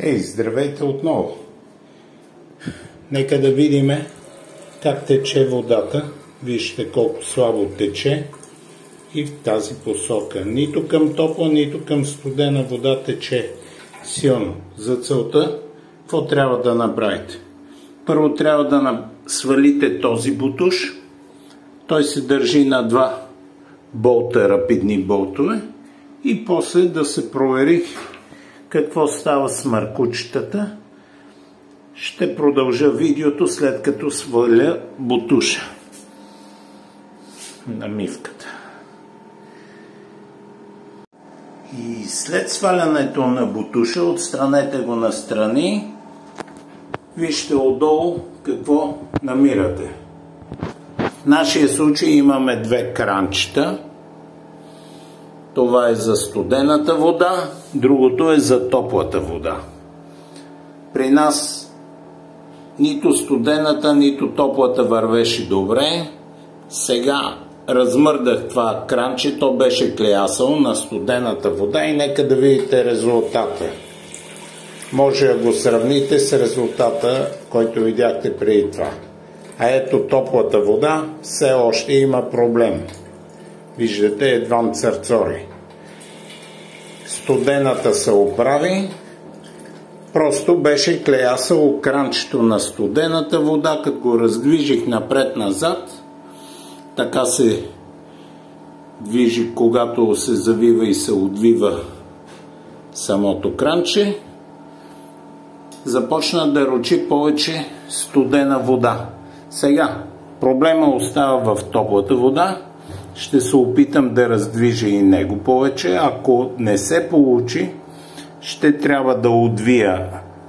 Здравейте отново! Нека да видим как тече водата. Вижте колко слабо тече и в тази посока. Нито към топла, нито към студена вода тече силно. За целта, какво трябва да направите? Първо трябва да свалите този бутуш. Той се държи на два болта, рапидни болтове, и после да се провери какво става с маркучетата. Ще продължа видеото след като сваля бутуша на мивката. И след свалянето на бутуша, отстранете го настрани. Вижте отдолу какво намирате. В нашия случай имаме две кранчета. Това е за студената вода, другото е за топлата вода. При нас нито студената, нито топлата вървеше добре. Сега размърдах това кранче, то беше клеясало на студената вода и нека да видите резултата. Може да го сравните с резултата, който видяхте преди това. А ето топлата вода все още има проблем. Виждате, едва църцори. Студената се оправи. Просто беше клеясало кранчето на студената вода, като го раздвижих напред-назад. Така се движи, когато се завива и се отвива самото кранче. Започна да рочи повече студена вода. Сега проблема остава в топлата вода. Ще се опитам да раздвижа и него повече. Ако не се получи, ще трябва да отвия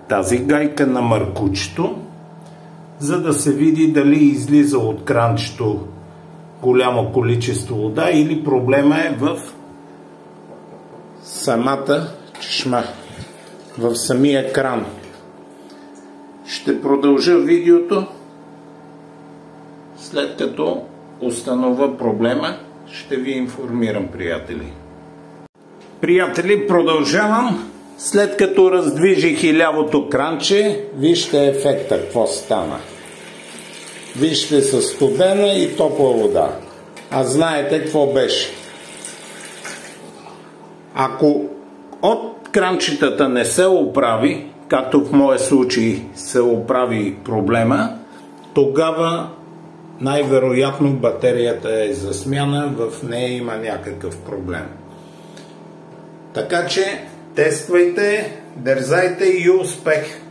тази гайка на маркучето, за да се види дали излиза от кранчето голямо количество вода или проблема е в самата чешма, в самия кран. Ще продължа видеото след като установя проблема. Ще ви информирам, приятели. Приятели, продължавам. След като раздвижих и лявото кранче, вижте ефекта, какво стана. Вижте със студена и топла вода. А знаете какво беше. Ако от кранчетата не се оправи, както в моя случай се оправи проблема, тогава най-вероятно батерията е за смяна, в нея има някакъв проблем. Така че тествайте, дързайте и успех!